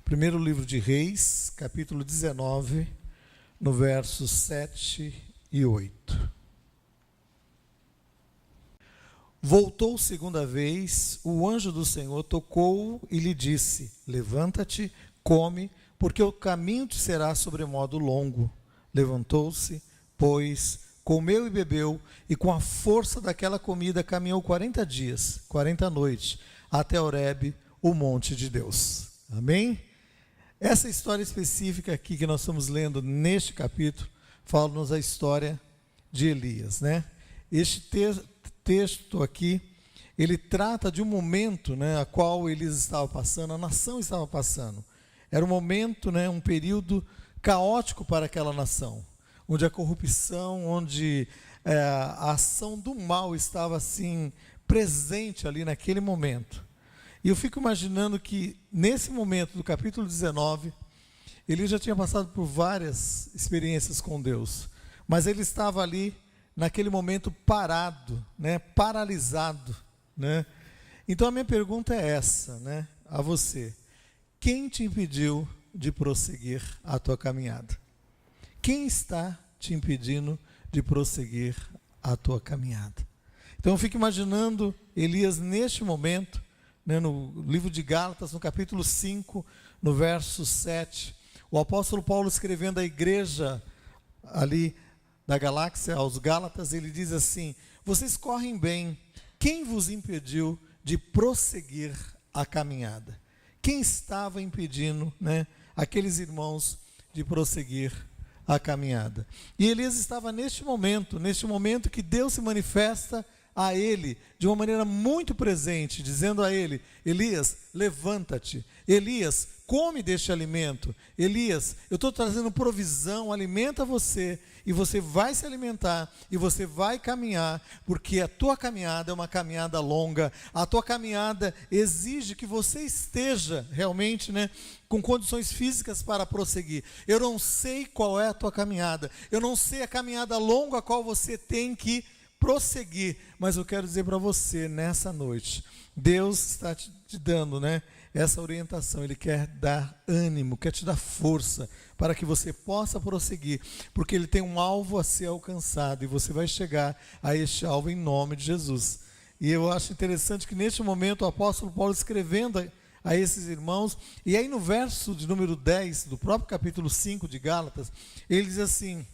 Primeiro livro de Reis, capítulo 19, no versos 7 e 8. Voltou segunda vez, o anjo do Senhor tocou e lhe disse: levanta-te, come, porque o caminho te será sobremodo longo. Levantou-se, pois, comeu e bebeu, e com a força daquela comida caminhou 40 dias, 40 noites, até Horebe, o monte de Deus. Amém? Essa história específica aqui que nós estamos lendo neste capítulo, fala-nos a história de Elias, né? Este texto aqui, ele trata de um momento, né, a qual Elias estava passando, a nação estava passando. Era um momento, né, um período caótico para aquela nação, onde a corrupção, onde a ação do mal estava assim presente ali naquele momento. E eu fico imaginando que nesse momento do capítulo 19, ele já tinha passado por várias experiências com Deus, mas ele estava ali naquele momento parado, né, paralisado, né? Então a minha pergunta é essa, né, a você: quem te impediu de prosseguir a tua caminhada? Quem está te impedindo de prosseguir a tua caminhada? Então eu fico imaginando Elias neste momento, né, no livro de Gálatas, no capítulo 5, no verso 7, o apóstolo Paulo escrevendo à igreja ali da galáxia, aos Gálatas, ele diz assim: vocês correm bem, quem vos impediu de prosseguir a caminhada? Quem estava impedindo, né, aqueles irmãos de prosseguir a caminhada? E Elias estava neste momento que Deus se manifesta a ele de uma maneira muito presente, dizendo a ele: Elias, levanta-te. Elias, come deste alimento. Elias, eu estou trazendo provisão, alimenta você, e você vai se alimentar, e você vai caminhar, porque a tua caminhada é uma caminhada longa, a tua caminhada exige que você esteja realmente, né, com condições físicas para prosseguir. Eu não sei qual é a tua caminhada, eu não sei a caminhada longa a qual você tem que prosseguir, mas eu quero dizer para você nessa noite, Deus está te dando, né, essa orientação. Ele quer dar ânimo, quer te dar força para que você possa prosseguir, porque Ele tem um alvo a ser alcançado, e você vai chegar a este alvo em nome de Jesus. E eu acho interessante que neste momento o apóstolo Paulo escrevendo a esses irmãos, e aí no verso de número 10 do próprio capítulo 5 de Gálatas, ele diz assim: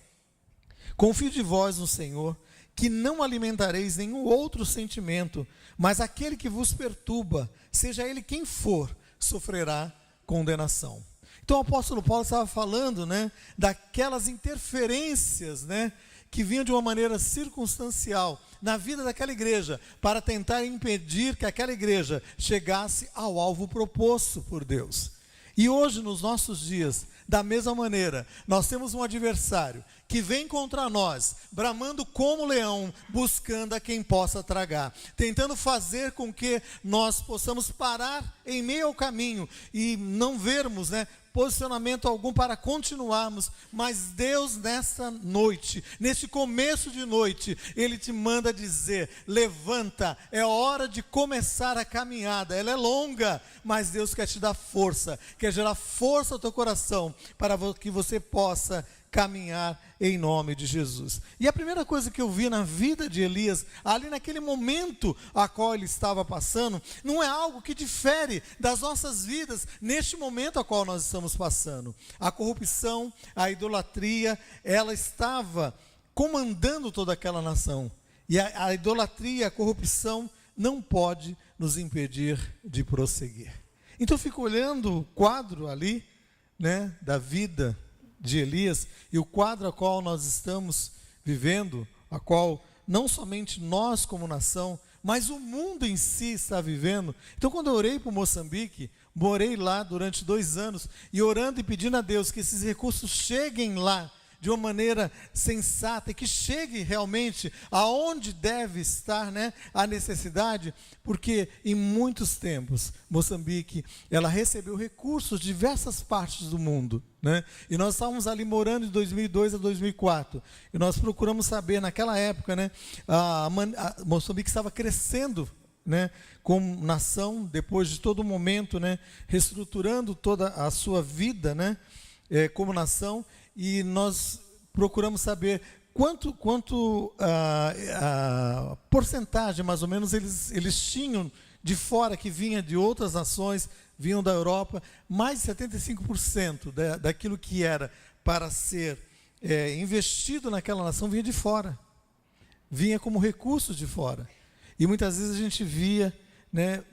confio de vós no Senhor, que não alimentareis nenhum outro sentimento, mas aquele que vos perturba, seja ele quem for, sofrerá condenação. Então o apóstolo Paulo estava falando, né, daquelas interferências, né, que vinham de uma maneira circunstancial na vida daquela igreja, para tentar impedir que aquela igreja chegasse ao alvo proposto por Deus. E hoje, nos nossos dias, da mesma maneira, nós temos um adversário que vem contra nós, bramando como leão, buscando a quem possa tragar, tentando fazer com que nós possamos parar em meio ao caminho e não vermos, né, posicionamento algum para continuarmos. Mas Deus, nessa noite, nesse começo de noite, Ele te manda dizer: levanta, é hora de começar a caminhada. Ela é longa, mas Deus quer te dar força, quer gerar força ao teu coração, para que você possa caminhar em nome de Jesus. E a primeira coisa que eu vi na vida de Elias, ali naquele momento a qual ele estava passando, não é algo que difere das nossas vidas neste momento a qual nós estamos passando. A corrupção, a idolatria, ela estava comandando toda aquela nação. E a idolatria, a corrupção não pode nos impedir de prosseguir. Então eu fico olhando o quadro ali, né, da vida de Elias, e o quadro a qual nós estamos vivendo, a qual não somente nós como nação, mas o mundo em si está vivendo. Então quando eu orei para Moçambique, morei lá durante 2 anos, e orando e pedindo a Deus que esses recursos cheguem lá de uma maneira sensata, e que chegue realmente aonde deve estar, né, a necessidade, porque em muitos tempos Moçambique, ela recebeu recursos de diversas partes do mundo, né? E nós estávamos ali morando de 2002 a 2004, e nós procuramos saber naquela época, né, Moçambique estava crescendo né, como nação, depois de todo momento, né, reestruturando toda a sua vida, né, como nação, e nós procuramos saber quanto a porcentagem, mais ou menos, eles tinham de fora, que vinha de outras nações, vinham da Europa. Mais de 75% daquilo que era para ser investido naquela nação vinha de fora, vinha como recursos de fora. E muitas vezes a gente via, né,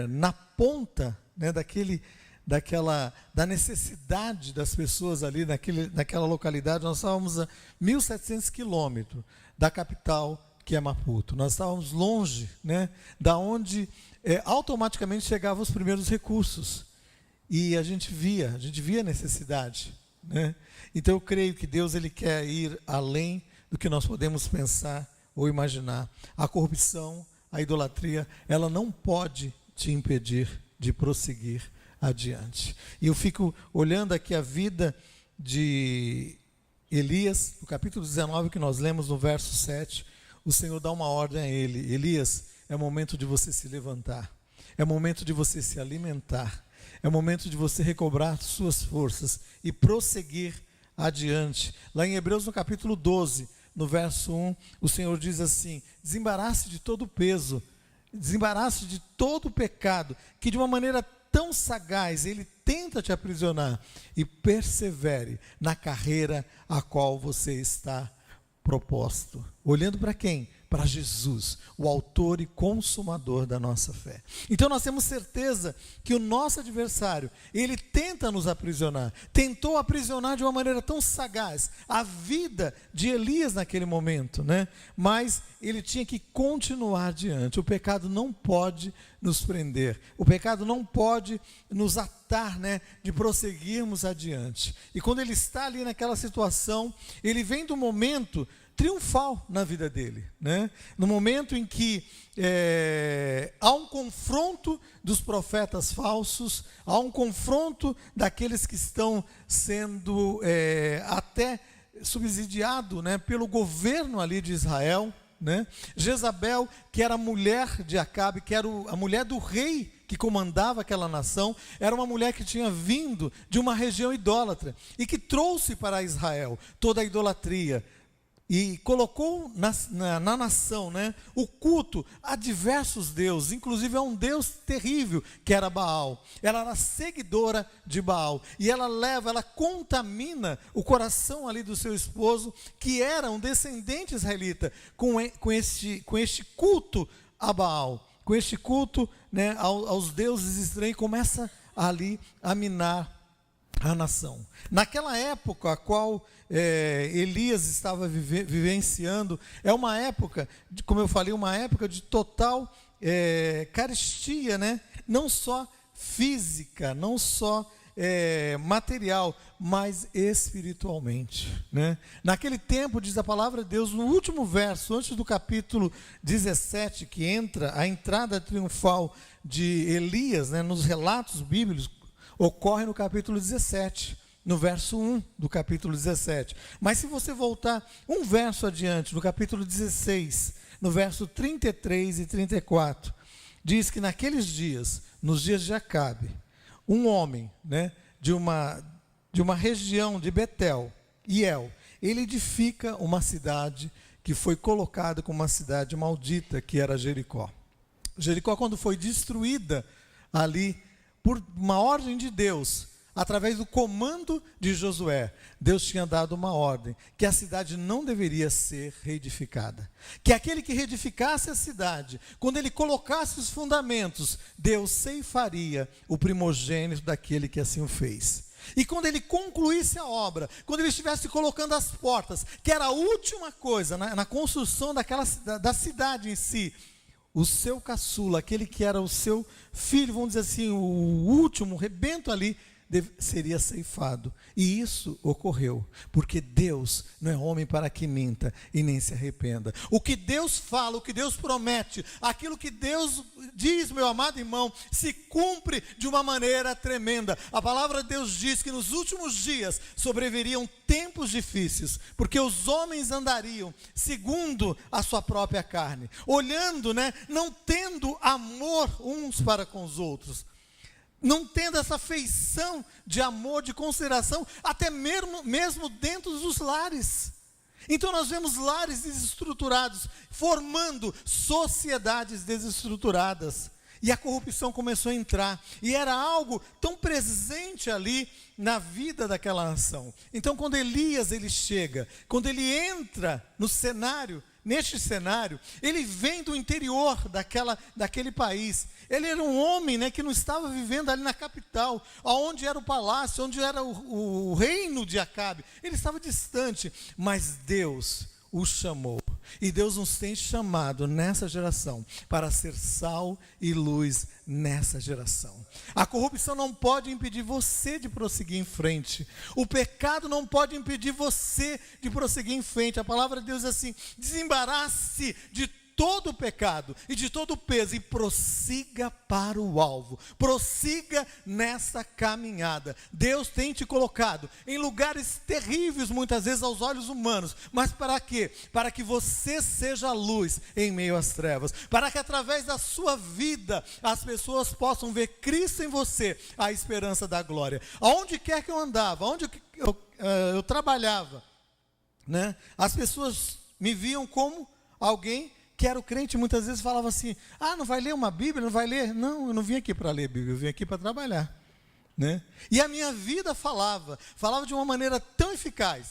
na ponta, né, da necessidade das pessoas ali naquela localidade. Nós estávamos a 1.700 quilômetros da capital, que é Maputo. Nós estávamos longe, né, da onde automaticamente chegavam os primeiros recursos. E a gente via a necessidade, né? Então eu creio que Deus, ele quer ir além do que nós podemos pensar ou imaginar. A corrupção, a idolatria, ela não pode te impedir de prosseguir adiante. E eu fico olhando aqui a vida de Elias, no capítulo 19, que nós lemos no verso 7, o Senhor dá uma ordem a ele: Elias, é momento de você se levantar, é momento de você se alimentar, é momento de você recobrar suas forças e prosseguir adiante. Lá em Hebreus, no capítulo 12, no verso 1, o Senhor diz assim: desembarace de todo o peso, desembarace de todo o pecado, que de uma maneira tão sagaz ele tenta te aprisionar, e persevere na carreira a qual você está proposto. Olhando para quem? Para Jesus, o autor e consumador da nossa fé. Então nós temos certeza que o nosso adversário, ele tenta nos aprisionar, tentou aprisionar de uma maneira tão sagaz a vida de Elias naquele momento, né? Mas ele tinha que continuar adiante. O pecado não pode nos prender, o pecado não pode nos atar, né, de prosseguirmos adiante. E quando ele está ali naquela situação, ele vem do momento triunfal na vida dele, né? No momento em que há um confronto dos profetas falsos, há um confronto daqueles que estão sendo até subsidiado, né, pelo governo ali de Israel, né? Jezabel, que era a mulher de Acabe, que era a mulher do rei que comandava aquela nação, era uma mulher que tinha vindo de uma região idólatra e que trouxe para Israel toda a idolatria, e colocou na nação, né, o culto a diversos deuses, inclusive a um deus terrível, que era Baal. Ela era seguidora de Baal, e ela contamina o coração ali do seu esposo, que era um descendente israelita, com este culto a Baal, com este culto, né, aos deuses estranhos, começa ali a minar a nação. Naquela época a qual Elias estava vivenciando, é uma época, como eu falei, uma época de total carestia, né? Não só física, não só material, mas espiritualmente, né? Naquele tempo, diz a palavra de Deus, no último verso, antes do capítulo 17, que entra a entrada triunfal de Elias, né, nos relatos bíblicos, ocorre no capítulo 17, no verso 1 do capítulo 17. Mas se você voltar um verso adiante, no capítulo 16, no verso 33 e 34, diz que naqueles dias, nos dias de Acabe, um homem, né, de uma região de Betel, Iel, ele edifica uma cidade que foi colocada como uma cidade maldita, que era Jericó. Jericó, quando foi destruída ali, por uma ordem de Deus, através do comando de Josué, Deus tinha dado uma ordem, que a cidade não deveria ser reedificada. Que aquele que reedificasse a cidade, quando ele colocasse os fundamentos, Deus ceifaria o primogênito daquele que assim o fez. E quando ele concluísse a obra, quando ele estivesse colocando as portas, que era a última coisa na construção da cidade em si, o seu caçula, aquele que era o seu filho, vamos dizer assim, o último rebento ali, seria ceifado. E isso ocorreu, porque Deus não é homem para que minta e nem se arrependa. O que Deus fala, o que Deus promete, aquilo que Deus diz, meu amado irmão, se cumpre de uma maneira tremenda. A palavra de Deus diz que nos últimos dias sobreviriam tempos difíceis, porque os homens andariam segundo a sua própria carne, olhando, não tendo amor uns para com os outros, não tendo essa feição de amor, de consideração, até mesmo dentro dos lares. Então nós vemos lares desestruturados, formando sociedades desestruturadas. E a corrupção começou a entrar, e era algo tão presente ali na vida daquela nação. Então quando Elias ele chega, quando ele entra no cenário, neste cenário, ele vem do interior daquele país. Ele era um homem, que não estava vivendo ali na capital, onde era o palácio, onde era o reino de Acabe. Ele estava distante, mas Deus o chamou. E Deus nos tem chamado nessa geração para ser sal e luz nessa geração. A corrupção não pode impedir você de prosseguir em frente. O pecado não pode impedir você de prosseguir em frente. A palavra de Deus é assim: desembarace de todo o pecado e de todo o peso e prossiga para o alvo, prossiga nessa caminhada. Deus tem te colocado em lugares terríveis muitas vezes aos olhos humanos, mas para quê? Para que você seja luz em meio às trevas, para que através da sua vida as pessoas possam ver Cristo em você, a esperança da glória. Aonde quer que eu andava, aonde eu trabalhava, as pessoas me viam como alguém que era o crente. Muitas vezes falava assim: não vai ler uma Bíblia, não vai ler? Não, eu não vim aqui para ler Bíblia, eu vim aqui para trabalhar. E a minha vida falava de uma maneira tão eficaz.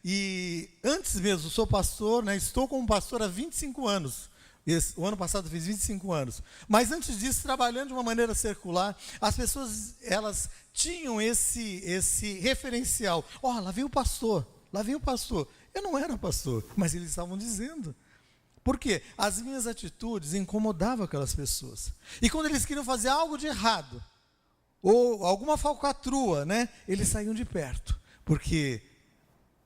E antes mesmo, sou pastor, estou como pastor há 25 anos. O ano passado eu fiz 25 anos. Mas antes disso, trabalhando de uma maneira circular, as pessoas, elas tinham esse referencial. Lá vem o pastor, lá vem o pastor. Eu não era pastor, mas eles estavam dizendo. Por quê? As minhas atitudes incomodavam aquelas pessoas. E quando eles queriam fazer algo de errado, ou alguma falcatrua, eles saíam de perto, porque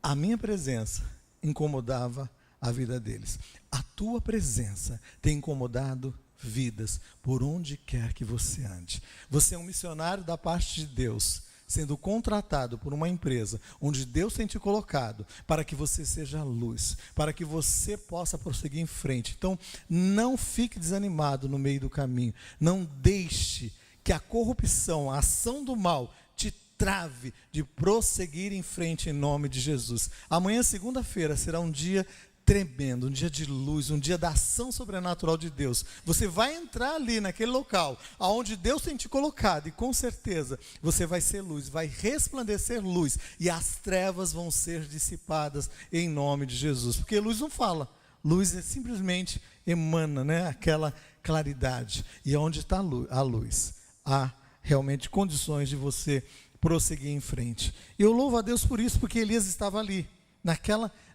a minha presença incomodava a vida deles. A tua presença tem incomodado vidas por onde quer que você ande. Você é um missionário da parte de Deus, sendo contratado por uma empresa onde Deus tem te colocado para que você seja luz, para que você possa prosseguir em frente. Então, não fique desanimado no meio do caminho. Não deixe que a corrupção, a ação do mal, te trave de prosseguir em frente em nome de Jesus. Amanhã, segunda-feira, será um dia tremendo, um dia de luz, um dia da ação sobrenatural de Deus. Você vai entrar ali naquele local aonde Deus tem te colocado, e com certeza você vai ser luz, vai resplandecer luz, e as trevas vão ser dissipadas em nome de Jesus. Porque luz não fala, luz é simplesmente emana, aquela claridade. E onde está a luz, há realmente condições de você prosseguir em frente. E eu louvo a Deus por isso, porque Elias estava ali,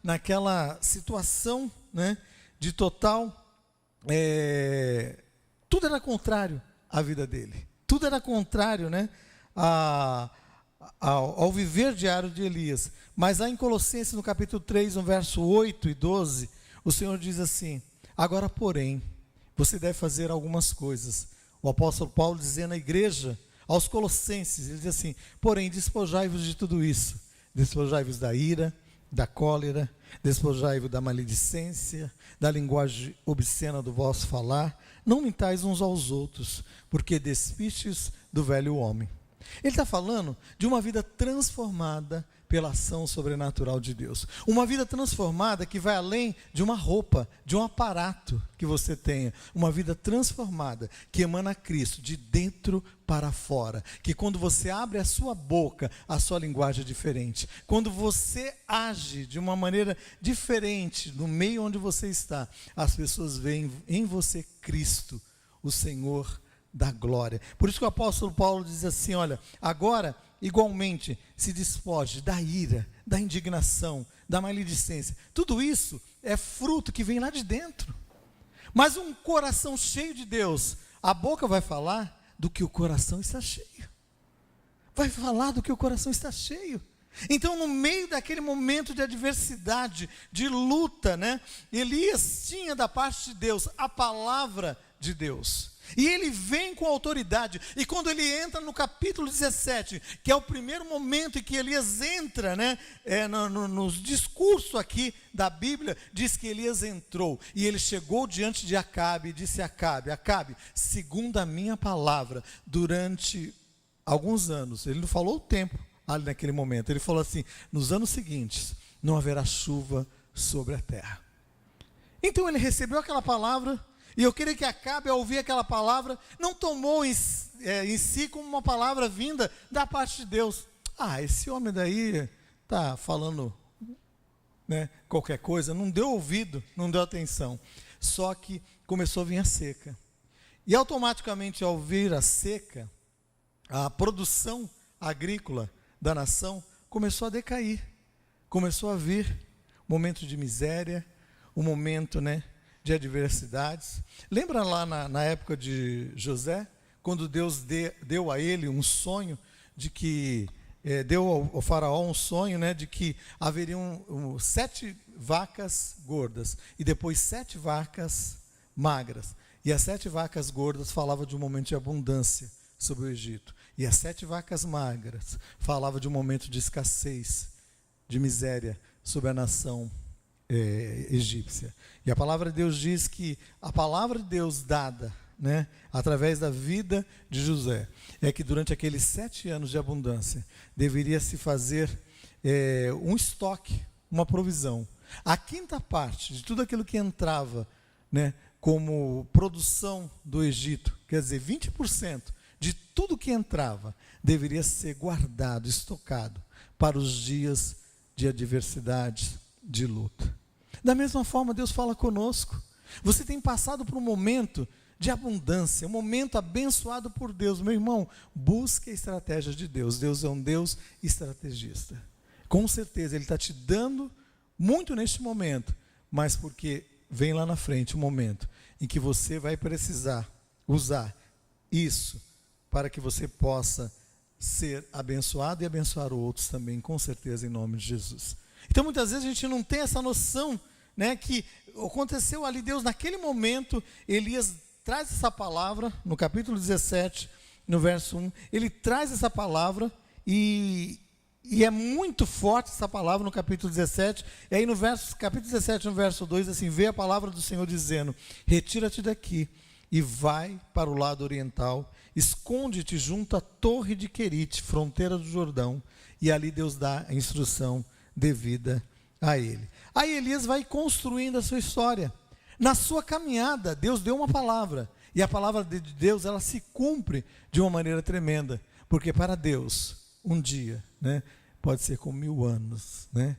naquela situação, de total, tudo era contrário à vida dele, tudo era contrário, ao viver diário de Elias. Mas lá em Colossenses, no capítulo 3, no verso 8 e 12, o Senhor diz assim: agora, porém, você deve fazer algumas coisas. O apóstolo Paulo dizendo à igreja, aos Colossenses, ele diz assim: porém, despojai-vos de tudo isso, despojai-vos da ira, da cólera, despojai-vos da maledicência, da linguagem obscena do vosso falar. Não mintais uns aos outros, porque despistes do velho homem. Ele está falando de uma vida transformada pela ação sobrenatural de Deus. Uma vida transformada que vai além de uma roupa, de um aparato que você tenha. Uma vida transformada que emana Cristo de dentro para fora. Que quando você abre a sua boca, a sua linguagem é diferente. Quando você age de uma maneira diferente no meio onde você está, as pessoas veem em você Cristo, o Senhor da glória. Por isso que o apóstolo Paulo diz assim: olha, agora igualmente se despoje da ira, da indignação, da maledicência. Tudo isso é fruto que vem lá de dentro. Mas um coração cheio de Deus, a boca vai falar do que o coração está cheio. vai falar do que o coração está cheio. Então, no meio daquele momento de adversidade, de luta, né, Elias tinha da parte de Deus a palavra de Deus. E ele vem com autoridade. E quando ele entra no capítulo 17, que é o primeiro momento em que Elias entra, né, no discurso aqui da Bíblia, diz que Elias entrou. E ele chegou diante de Acabe e disse a Acabe: Acabe, segundo a minha palavra, durante alguns anos, ele não falou o tempo ali naquele momento, ele falou assim: nos anos seguintes não haverá chuva sobre a terra. Então ele recebeu aquela palavra, e eu queria que Acabe, ao ouvir aquela palavra, não tomou em si como uma palavra vinda da parte de Deus. Esse homem daí está falando, né, qualquer coisa. Não deu ouvido, não deu atenção. Só que começou a vir a seca. E automaticamente, ao vir a seca, a produção agrícola da nação começou a decair. Começou a vir momento de miséria, um momento, né, de adversidades. Lembra lá na época de José, quando Deus deu a ele um sonho de que, deu ao faraó um sonho, né, de que haveriam 7 vacas gordas e depois 7 vacas magras. E as 7 vacas gordas falavam de um momento de abundância sobre o Egito. E as 7 vacas magras falavam de um momento de escassez, de miséria sobre a nação egípcia. E a palavra de Deus diz que a palavra de Deus dada, né, através da vida de José, é que durante aqueles 7 anos de abundância, deveria se fazer um estoque, uma provisão. A quinta parte de tudo aquilo que entrava, né, como produção do Egito, quer dizer, 20% de tudo que entrava, deveria ser guardado, estocado, para os dias de adversidade, de luta. Da mesma forma, Deus fala conosco. Você tem passado por um momento de abundância, um momento abençoado por Deus. Meu irmão, busque a estratégia de Deus. Deus é um Deus estrategista. Com certeza, Ele está te dando muito neste momento, mas porque vem lá na frente um momento em que você vai precisar usar isso para que você possa ser abençoado e abençoar outros também, com certeza, em nome de Jesus. Então, muitas vezes a gente não tem essa noção, né, que aconteceu ali. Deus, naquele momento, Elias traz essa palavra, no capítulo 17, no verso 1, ele traz essa palavra, e é muito forte essa palavra no capítulo 17, e aí no capítulo 17, no verso 2, assim, vê a palavra do Senhor dizendo: retira-te daqui, e vai para o lado oriental, esconde-te junto à torre de Querite, fronteira do Jordão, e ali Deus dá a instrução devida a ele. Aí Elias vai construindo a sua história. Na sua caminhada, Deus deu uma palavra, e a palavra de Deus, ela se cumpre de uma maneira tremenda, porque para Deus, um dia, né, pode ser como 1000 anos, né?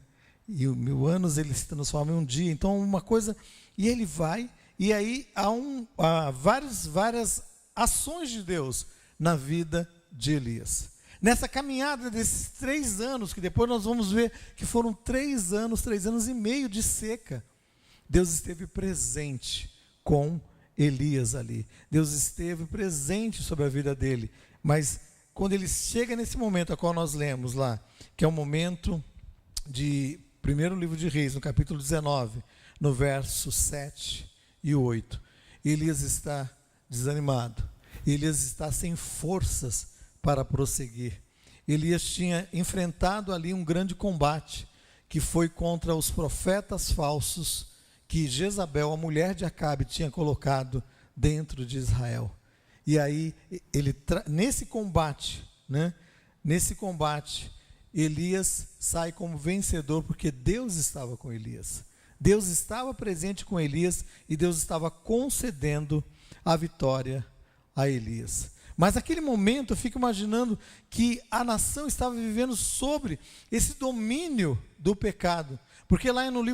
E 1000 anos ele se transforma em um dia. Então, uma coisa, e ele vai, e aí há várias ações de Deus na vida de Elias. Nessa caminhada desses 3 anos, que depois nós vamos ver que foram 3 anos e meio de seca, Deus esteve presente com Elias ali. Deus esteve presente sobre a vida dele. Mas quando ele chega nesse momento a qual nós lemos lá, que é o momento de primeiro livro de Reis, no capítulo 19, no verso 7 e 8, Elias está desanimado. Elias está sem forças para prosseguir. Elias tinha enfrentado ali um grande combate, que foi contra os profetas falsos que Jezabel, a mulher de Acabe, tinha colocado dentro de Israel. E aí, nesse combate, né, Elias sai como vencedor, porque Deus estava com Elias. Deus estava presente com Elias, e Deus estava concedendo a vitória a Elias. Mas naquele momento eu fico imaginando que a nação estava vivendo sobre esse domínio do pecado. Porque lá no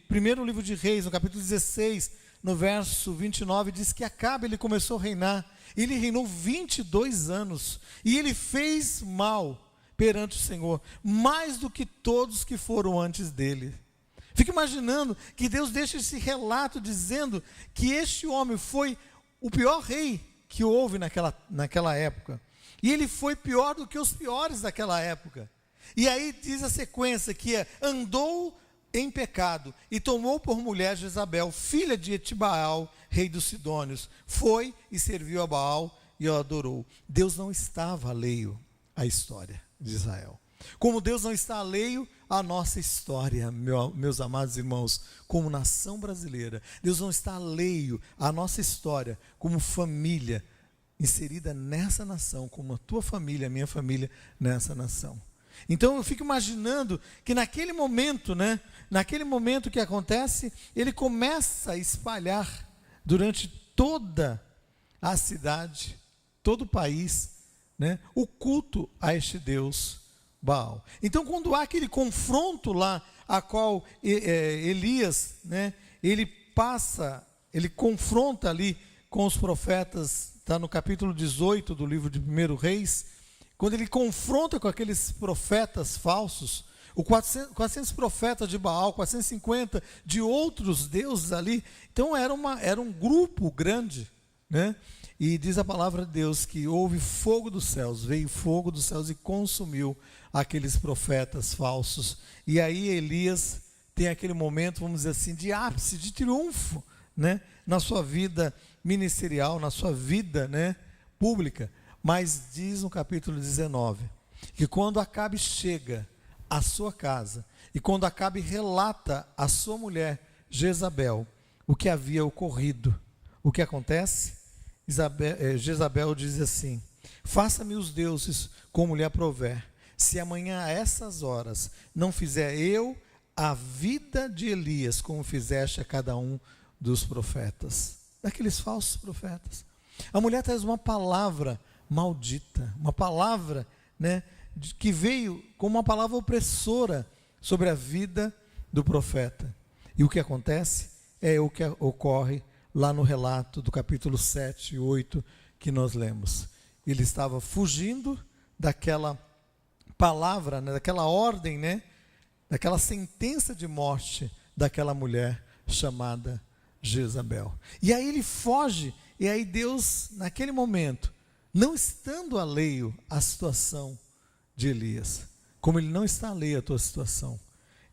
primeiro livro de Reis, no capítulo 16, no verso 29, diz que Acabe, ele começou a reinar. Ele reinou 22 anos. E ele fez mal perante o Senhor, mais do que todos que foram antes dele. Fico imaginando que Deus deixa esse relato dizendo que este homem foi o pior rei que houve naquela época. E ele foi pior do que os piores daquela época. E aí diz a sequência que andou em pecado e tomou por mulher Jezabel, filha de Etibaal, rei dos Sidônios. Foi e serviu a Baal e o adorou. Deus não estava alheio à história de Israel. Como Deus não está alheio à nossa história, meus amados irmãos, como nação brasileira. Deus não está alheio à nossa história como família inserida nessa nação, como a tua família, a minha família nessa nação. Então eu fico imaginando que naquele momento, naquele momento que acontece, ele começa a espalhar durante toda a cidade, todo o país, o culto a este Deus Baal. Então quando há aquele confronto lá, a qual Elias, ele confronta ali com os profetas, está no capítulo 18 do livro de 1 Reis, quando ele confronta com aqueles profetas falsos, os 400 profetas de Baal, 450 de outros deuses ali, então era um grupo grande, e diz a palavra de Deus que houve fogo dos céus, veio fogo dos céus e consumiu aqueles profetas falsos. E aí Elias tem aquele momento, vamos dizer assim, de ápice, de triunfo, na sua vida ministerial, na sua vida, pública. Mas diz no capítulo 19, que quando Acabe chega à sua casa, e quando Acabe relata à sua mulher Jezabel o que havia ocorrido, o que acontece? Jezabel diz assim: faça-me os deuses como lhe aprouver, se amanhã a essas horas não fizer eu a vida de Elias como fizeste a cada um dos profetas, daqueles falsos profetas. A mulher traz uma palavra maldita, uma palavra que veio como uma palavra opressora sobre a vida do profeta. E o que acontece é o que ocorre lá no relato do capítulo 7 e 8 que nós lemos. Ele estava fugindo daquela palavra, daquela ordem, daquela sentença de morte daquela mulher chamada Jezabel. E aí ele foge, e aí Deus, naquele momento, não estando alheio à situação de Elias, como ele não está alheio à tua situação.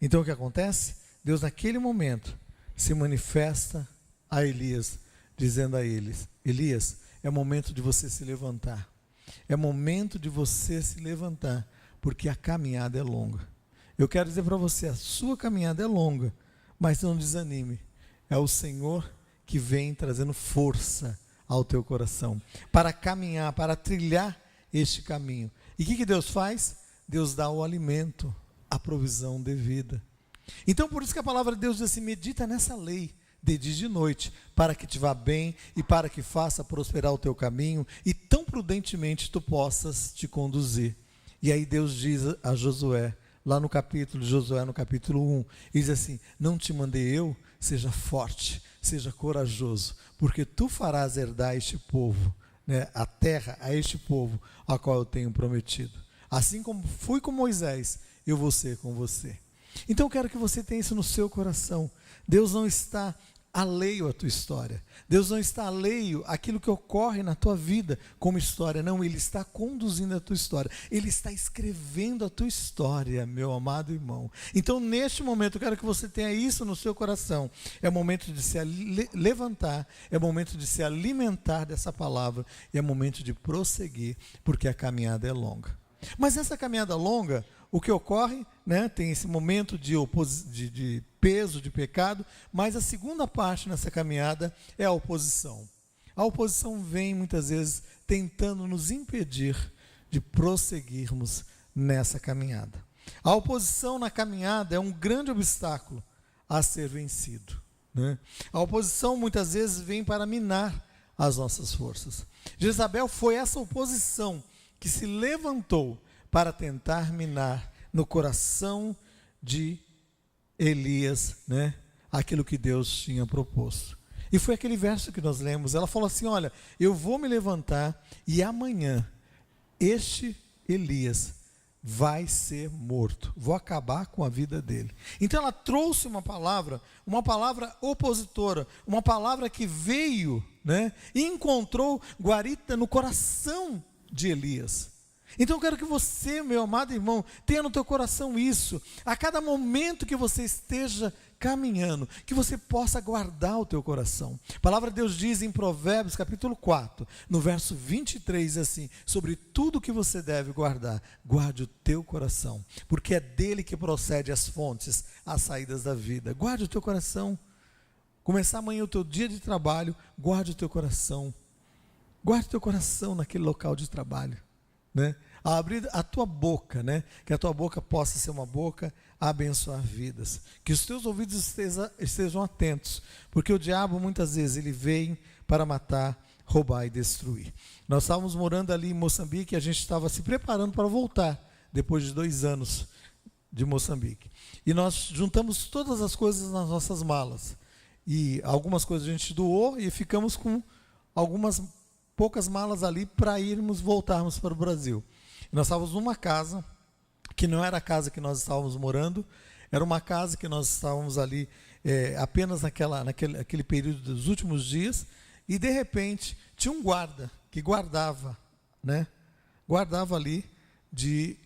Então o que acontece? Deus naquele momento se manifesta a Elias, dizendo a eles: Elias, é momento de você se levantar. É momento de você se levantar, porque a caminhada é longa. Eu quero dizer para você, a sua caminhada é longa, mas não desanime. É o Senhor que vem trazendo força ao teu coração, para caminhar, para trilhar este caminho. E o que Deus faz? Deus dá o alimento, a provisão devida. Então por isso que a palavra de Deus diz assim: medita nessa lei, de dia e de noite, para que te vá bem e para que faça prosperar o teu caminho e tão prudentemente tu possas te conduzir. E aí Deus diz a Josué, lá no capítulo, Josué no capítulo 1, diz assim: não te mandei eu? Seja forte, seja corajoso, porque tu farás herdar este povo, a terra a este povo, a qual eu tenho prometido. Assim como fui com Moisés, eu vou ser com você. Então eu quero que você tenha isso no seu coração. Deus não está alheio à tua história. Deus não está alheio àquilo que ocorre na tua vida como história. Não, Ele está conduzindo a tua história. Ele está escrevendo a tua história, meu amado irmão. Então, neste momento, eu quero que você tenha isso no seu coração. É momento de se levantar, é momento de se alimentar dessa palavra, e é momento de prosseguir, porque a caminhada é longa. Mas essa caminhada longa, o que ocorre, tem esse momento de peso, de pecado, mas a segunda parte nessa caminhada é a oposição. A oposição vem muitas vezes tentando nos impedir de prosseguirmos nessa caminhada. A oposição na caminhada é um grande obstáculo a ser vencido. A oposição muitas vezes vem para minar as nossas forças. Jezabel foi essa oposição que se levantou para tentar minar no coração de Elias, aquilo que Deus tinha proposto. E foi aquele verso que nós lemos. Ela falou assim: olha, eu vou me levantar e amanhã este Elias vai ser morto, vou acabar com a vida dele. Então ela trouxe uma palavra opositora, uma palavra que veio, e encontrou guarita no coração de Elias. Então eu quero que você, meu amado irmão, tenha no teu coração isso. A cada momento que você esteja caminhando, que você possa guardar o teu coração. A palavra de Deus diz em Provérbios capítulo 4, no verso 23, assim: sobre tudo que você deve guardar, guarde o teu coração, porque é dele que procede as fontes, as saídas da vida. Guarde o teu coração. Começar amanhã o teu dia de trabalho, guarde o teu coração. Guarde o teu coração naquele local de trabalho, né? A abrir a tua boca, né? Que a tua boca possa ser uma boca a abençoar vidas. Que os teus ouvidos estejam atentos, porque o diabo muitas vezes ele vem para matar, roubar e destruir. Nós estávamos morando ali em Moçambique e a gente estava se preparando para voltar, depois de 2 anos de Moçambique. E nós juntamos todas as coisas nas nossas malas. E algumas coisas a gente doou e ficamos com algumas poucas malas ali para voltarmos para o Brasil. E nós estávamos numa casa, que não era a casa que nós estávamos morando, era uma casa que nós estávamos ali apenas naquele período dos últimos dias, e de repente tinha um guarda que guardava, né? Guardava ali de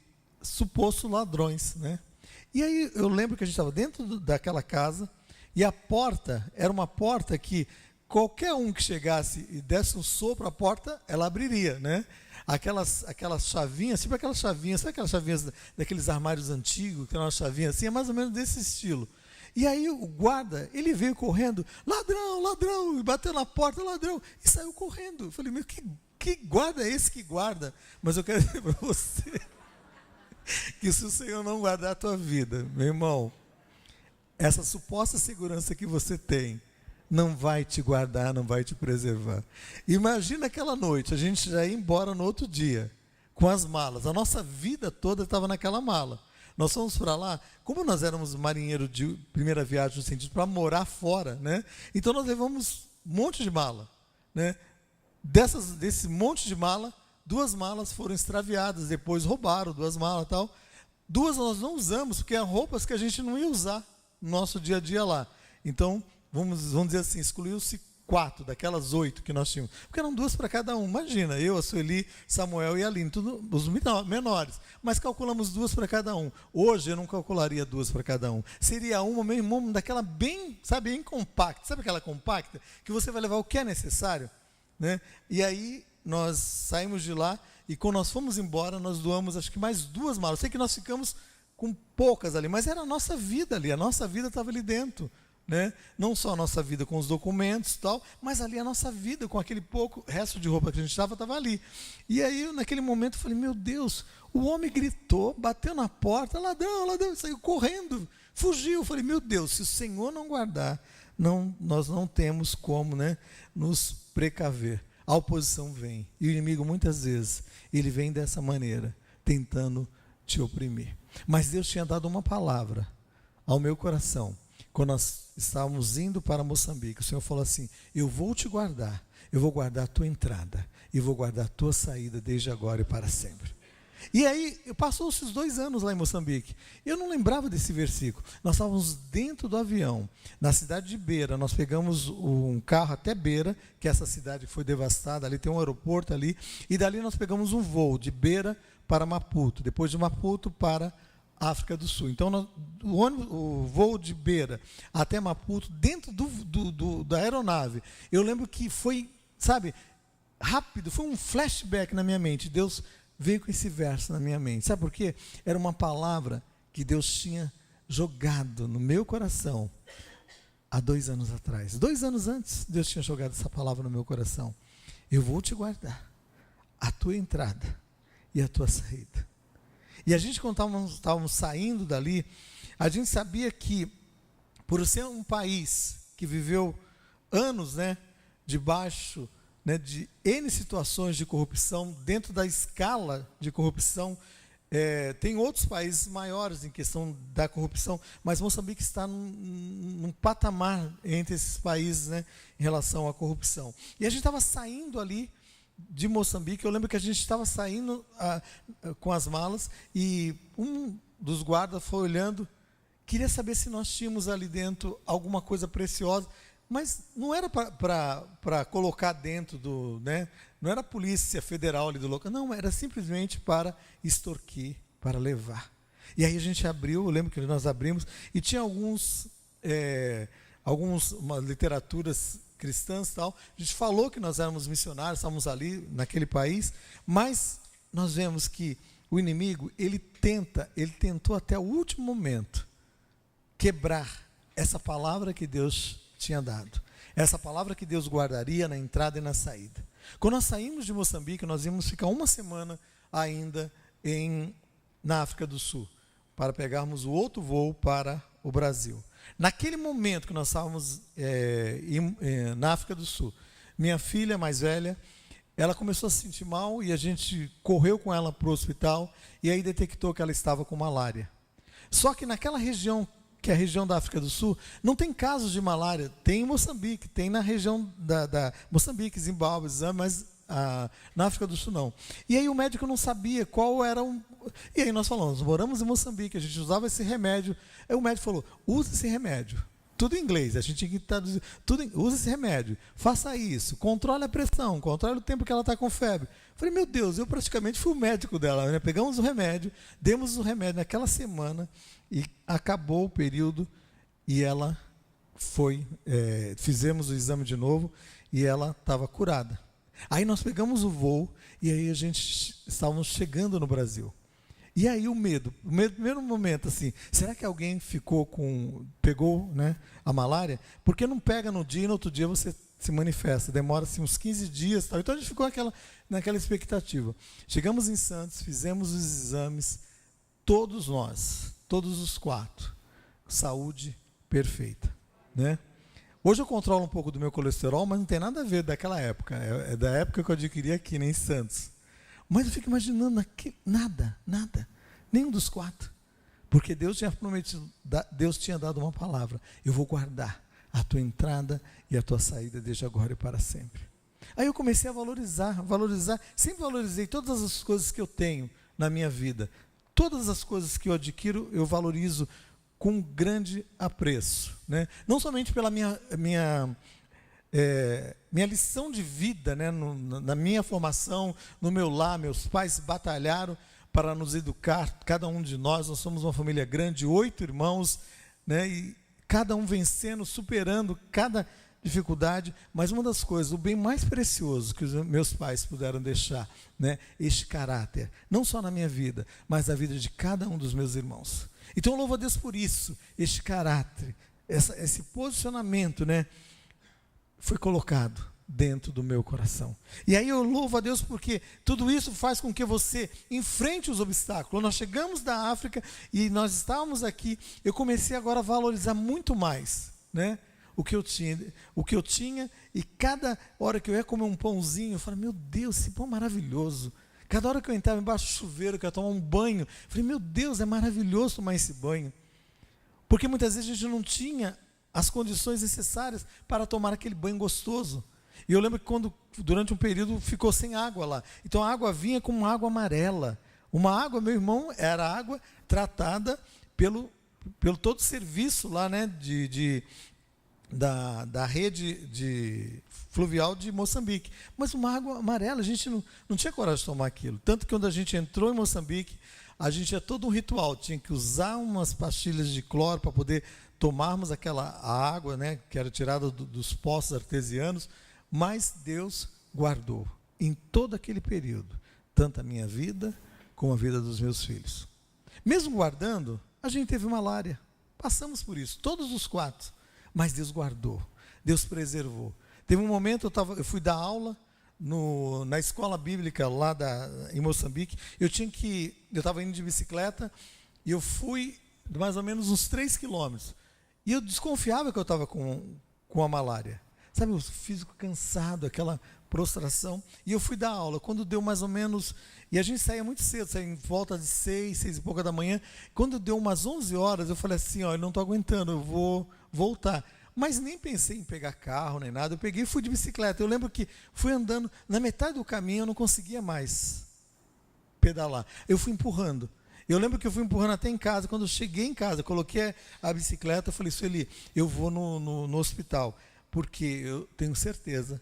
supostos ladrões, né? E aí eu lembro que a gente estava dentro daquela casa, e a porta era uma porta que qualquer um que chegasse e desse um sopro, a porta, ela abriria, né? Aquelas chavinhas, tipo aquelas chavinhas, sabe aquelas chavinhas daqueles armários antigos, que eram uma chavinha assim, é mais ou menos desse estilo. E aí o guarda, ele veio correndo, ladrão, ladrão, e bateu na porta, ladrão, e saiu correndo. Eu falei, meu, que guarda é esse que guarda? Mas eu quero dizer para você, que se o Senhor não guardar a tua vida, meu irmão, essa suposta segurança que você tem, não vai te guardar, não vai te preservar. Imagina aquela noite, a gente já ia embora no outro dia, com as malas. A nossa vida toda estava naquela mala. Nós fomos para lá, como nós éramos marinheiros de primeira viagem, no sentido para morar fora, né? Então nós levamos um monte de mala, né? Desse monte de mala, 2 malas foram extraviadas, depois roubaram 2 malas e tal. 2 nós não usamos, porque eram roupas que a gente não ia usar no nosso dia a dia lá. Então, vamos dizer assim, excluiu-se 4 daquelas 8 que nós tínhamos, porque eram 2 para cada um. Imagina, eu, a Sueli, Samuel e a Aline, tudo, os menores, mas calculamos 2 para cada um. Hoje eu não calcularia 2 para cada um, seria uma, meu irmão, daquela bem, sabe, bem compacta, sabe aquela compacta, que você vai levar o que é necessário, né? E aí nós saímos de lá, e quando nós fomos embora, nós doamos acho que mais 2 malas. Eu sei que nós ficamos com poucas ali, mas era a nossa vida ali, a nossa vida estava ali dentro, né? Não só a nossa vida com os documentos e tal, mas ali a nossa vida com aquele pouco resto de roupa que a gente estava ali. E aí naquele momento eu falei, meu Deus, o homem gritou, bateu na porta, ladrão, ladrão, saiu correndo, fugiu. Eu falei, meu Deus, se o Senhor não guardar, nós não temos como, né, nos precaver. A oposição vem, e o inimigo muitas vezes, ele vem dessa maneira, tentando te oprimir. Mas Deus tinha dado uma palavra ao meu coração, quando nós estávamos indo para Moçambique. O Senhor falou assim, eu vou te guardar, eu vou guardar a tua entrada, e vou guardar a tua saída desde agora e para sempre. E aí, passou-se os 2 anos lá em Moçambique, eu não lembrava desse versículo. Nós estávamos dentro do avião, na cidade de Beira, nós pegamos um carro até Beira, que essa cidade foi devastada, ali tem um aeroporto ali, e dali nós pegamos um voo de Beira para Maputo, depois de Maputo para África do Sul. Então, o voo de Beira até Maputo, dentro da aeronave, eu lembro que foi, sabe, rápido, foi um flashback na minha mente. Deus veio com esse verso na minha mente. Sabe por quê? Era uma palavra que Deus tinha jogado no meu coração há 2 anos atrás. 2 anos antes, Deus tinha jogado essa palavra no meu coração. Eu vou te guardar a tua entrada e a tua saída. E a gente, quando estávamos saindo dali, a gente sabia que, por ser um país que viveu anos, né, debaixo, né, de N situações de corrupção, dentro da escala de corrupção, tem outros países maiores em questão da corrupção, mas Moçambique está num patamar entre esses países, né, em relação à corrupção. E a gente estava saindo ali de Moçambique. Eu lembro que a gente estava saindo com as malas, e um dos guardas foi olhando, queria saber se nós tínhamos ali dentro alguma coisa preciosa. mas não era para colocar dentro do, né? Não era a polícia federal ali do local, não, era simplesmente para extorquir, para levar. E aí a gente abriu, eu lembro que nós abrimos, e tinha algumas literaturas cristãs e tal. A gente falou que nós éramos missionários, estávamos ali naquele país, mas nós vemos que o inimigo, ele tentou até o último momento quebrar essa palavra que Deus tinha dado, essa palavra que Deus guardaria na entrada e na saída. Quando nós saímos de Moçambique, nós íamos ficar uma semana ainda na África do Sul, para pegarmos o outro voo para o Brasil. Naquele momento que nós estávamos na África do Sul, minha filha mais velha, ela começou a se sentir mal e a gente correu com ela para o hospital e aí detectou que ela estava com malária. Só que naquela região, que é a região da África do Sul, não tem casos de malária. Tem em Moçambique, tem na região da Moçambique, Zimbábue, mas na África do Sul não. E aí o médico não sabia qual era E aí nós falamos, moramos em Moçambique, a gente usava esse remédio. Aí o médico falou, usa esse remédio. Tudo em inglês, a gente tinha que traduzir. Usa esse remédio, faça isso, controle a pressão, controle o tempo que ela está com febre. Falei, meu Deus, eu praticamente fui o médico dela, né? Pegamos o remédio, demos o remédio naquela semana e acabou o período e ela fizemos o exame de novo e ela estava curada. Aí nós pegamos o voo e aí estávamos chegando no Brasil. E aí o primeiro momento assim, será que alguém pegou, né, a malária? Porque não pega no dia e no outro dia você se manifesta, demora assim, uns 15 dias. Tal. Então a gente ficou naquela expectativa. Chegamos em Santos, fizemos os exames, todos os 4, saúde perfeita. Né? Hoje eu controlo um pouco do meu colesterol, mas não tem nada a ver daquela época, é da época que eu adquiri aqui, em Santos. Mas eu fico imaginando nada, nenhum dos 4. Porque Deus tinha prometido, Deus tinha dado uma palavra, eu vou guardar a tua entrada e a tua saída desde agora e para sempre. Aí eu comecei a valorizar, sempre valorizei todas as coisas que eu tenho na minha vida. Todas as coisas que eu adquiro, eu valorizo com grande apreço. Né? Não somente pela minha lição de vida, né? Na minha formação, no meu lar, meus pais batalharam para nos educar, cada um de nós somos uma família grande, 8 irmãos, né? E cada um vencendo, superando cada dificuldade, mas uma das coisas, o bem mais precioso que os meus pais puderam deixar, né? Este caráter, não só na minha vida, mas na vida de cada um dos meus irmãos. Então eu louvo a Deus por isso, este caráter, esse posicionamento, né? Foi colocado dentro do meu coração. E aí eu louvo a Deus porque tudo isso faz com que você enfrente os obstáculos. Quando nós chegamos da África e nós estávamos aqui, eu comecei agora a valorizar muito mais, né? O que eu tinha, e cada hora que eu ia comer um pãozinho, eu falei, meu Deus, esse pão é maravilhoso. Cada hora que eu entrava embaixo do chuveiro, que eu ia tomar um banho, eu falei, meu Deus, é maravilhoso tomar esse banho. Porque muitas vezes a gente não tinha as condições necessárias para tomar aquele banho gostoso. E eu lembro que durante um período, ficou sem água lá. Então a água vinha com uma água amarela. Uma água, meu irmão, era água tratada pelo todo o serviço lá, né, da rede fluvial de Moçambique. Mas uma água amarela, a gente não tinha coragem de tomar aquilo. Tanto que quando a gente entrou em Moçambique, a gente tinha todo um ritual. Tinha que usar umas pastilhas de cloro para poder tomarmos aquela água, né, que era tirada dos poços artesianos, mas Deus guardou em todo aquele período, tanto a minha vida como a vida dos meus filhos. Mesmo guardando, a gente teve malária, passamos por isso, todos os 4, mas Deus guardou, Deus preservou. Teve um momento, eu fui dar aula na escola bíblica lá em Moçambique, eu estava indo de bicicleta, e eu fui mais ou menos uns 3 quilômetros, e eu desconfiava que eu estava com a malária. Sabe, o físico cansado, aquela prostração. E eu fui dar aula. Quando deu mais ou menos... E a gente saía muito cedo, saía em volta de 6 e pouca da manhã. Quando deu umas 11 horas, eu falei assim, eu não estou aguentando, eu vou voltar. Mas nem pensei em pegar carro, nem nada. Eu peguei e fui de bicicleta. Eu lembro que fui andando, na metade do caminho eu não conseguia mais pedalar. Eu fui empurrando. Eu lembro que eu fui empurrando até em casa. Quando eu cheguei em casa, eu coloquei a bicicleta, eu falei, Sueli, eu vou no hospital. porque eu tenho certeza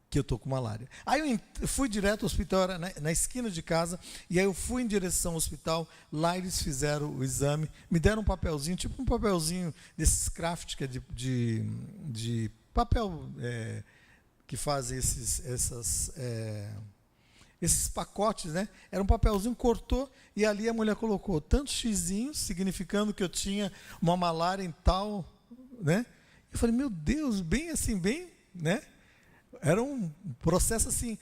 que eu estou com malária. Aí eu fui direto ao hospital, era na esquina de casa, e aí eu fui em direção ao hospital, lá eles fizeram o exame, me deram um papelzinho, tipo um papelzinho desses craft, que é de papel que faz esses pacotes, né? Era um papelzinho, cortou, e ali a mulher colocou tantos xizinhos, significando que eu tinha uma malária em tal, né? Eu falei, meu Deus, bem assim, bem, né? Era um processo assim,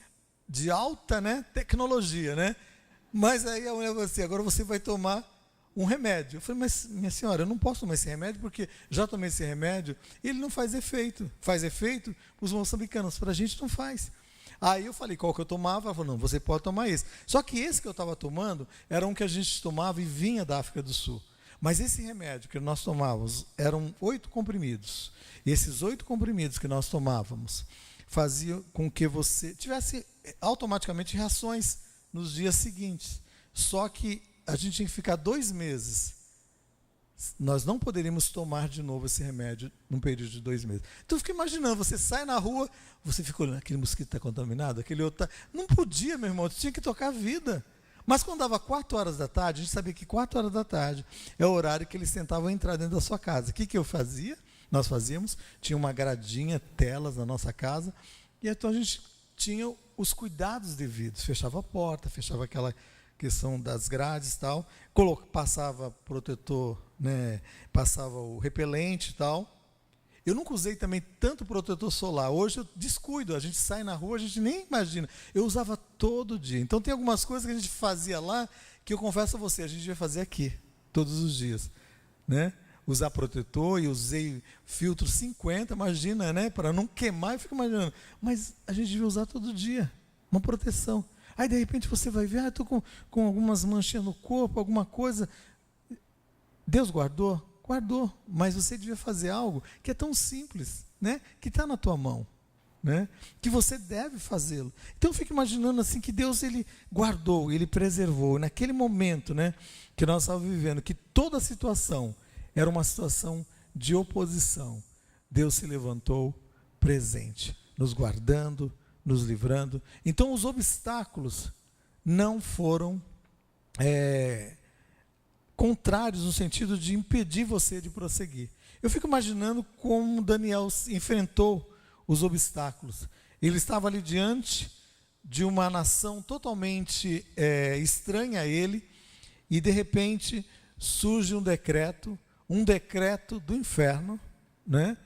de alta, né, tecnologia, né? Mas aí a mulher falou assim, agora você vai tomar um remédio. Eu falei, mas minha senhora, eu não posso tomar esse remédio, porque já tomei esse remédio, e ele não faz efeito. Faz efeito para os moçambicanos, para a gente não faz. Aí eu falei, qual que eu tomava? Ela falou, não, você pode tomar esse. Só que esse que eu estava tomando, era um que a gente tomava e vinha da África do Sul. Mas esse remédio que nós tomávamos, eram 8 comprimidos. E esses 8 comprimidos que nós tomávamos, fazia com que você tivesse automaticamente reações nos dias seguintes. Só que a gente tinha que ficar 2 meses. Nós não poderíamos tomar de novo esse remédio num período de 2 meses. Então eu fico imaginando, você sai na rua, você fica olhando, aquele mosquito está contaminado, aquele outro está... Não podia, meu irmão, tinha que tocar a vida. Mas quando dava 4 horas da tarde, a gente sabia que 4 horas da tarde é o horário que eles tentavam entrar dentro da sua casa. O que eu fazia? Nós fazíamos, tinha uma gradinha, telas na nossa casa, e então a gente tinha os cuidados devidos, fechava a porta, fechava aquela questão das grades e tal, passava protetor, né, passava o repelente e tal. Eu nunca usei também tanto protetor solar, hoje eu descuido, a gente sai na rua, a gente nem imagina, eu usava todo dia. Então tem algumas coisas que a gente fazia lá, que eu confesso a você, a gente vai fazer aqui, todos os dias, né? Usar protetor, e usei filtro 50, imagina, né? Para não queimar, eu fico imaginando. Mas a gente devia usar todo dia, uma proteção. Aí, de repente, você vai ver, estou com algumas manchinhas no corpo, alguma coisa. Deus guardou? Guardou. Mas você devia fazer algo que é tão simples, né? Que está na tua mão, né? Que você deve fazê-lo. Então, eu fico imaginando assim, que Deus, Ele guardou, Ele preservou. Naquele momento, né, que nós estávamos vivendo, que toda a situação era uma situação de oposição, Deus se levantou presente, nos guardando, nos livrando. Então os obstáculos não foram contrários no sentido de impedir você de prosseguir. Eu fico imaginando como Daniel enfrentou os obstáculos. Ele estava ali diante de uma nação totalmente estranha a ele, e de repente surge um decreto do inferno, né,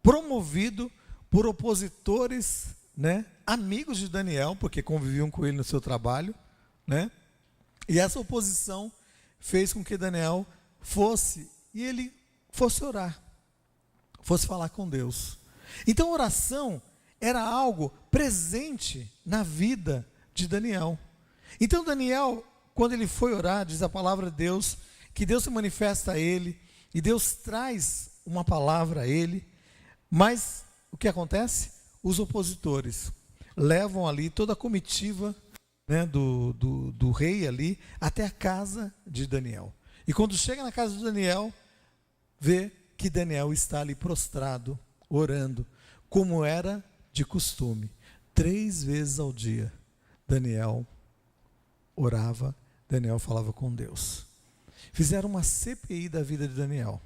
promovido por opositores, né, amigos de Daniel, porque conviviam com ele no seu trabalho, né, e essa oposição fez com que Daniel fosse orar, fosse falar com Deus. Então a oração era algo presente na vida de Daniel. Então Daniel, quando ele foi orar, diz a palavra de Deus, que Deus se manifesta a ele, e Deus traz uma palavra a ele, mas o que acontece? Os opositores levam ali toda a comitiva, né, do rei ali, até a casa de Daniel. E quando chega na casa de Daniel, vê que Daniel está ali prostrado, orando, como era de costume. 3 vezes ao dia, Daniel orava, Daniel falava com Deus. Fizeram uma CPI da vida de Daniel.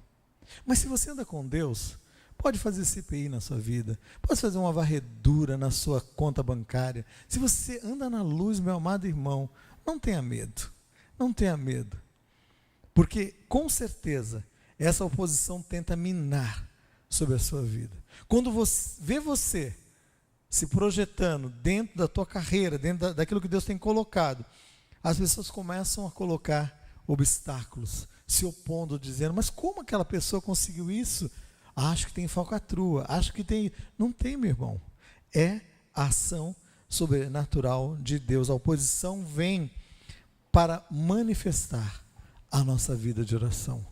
Mas se você anda com Deus, pode fazer CPI na sua vida, pode fazer uma varredura na sua conta bancária. Se você anda na luz, meu amado irmão, não tenha medo, não tenha medo. Porque, com certeza, essa oposição tenta minar sobre a sua vida. Quando você se projetando dentro da tua carreira, dentro daquilo que Deus tem colocado, as pessoas começam a colocar obstáculos, se opondo, dizendo, mas como aquela pessoa conseguiu isso? Acho que tem falcatrua, acho que tem... Não tem, meu irmão. É a ação sobrenatural de Deus. A oposição vem para manifestar a nossa vida de oração.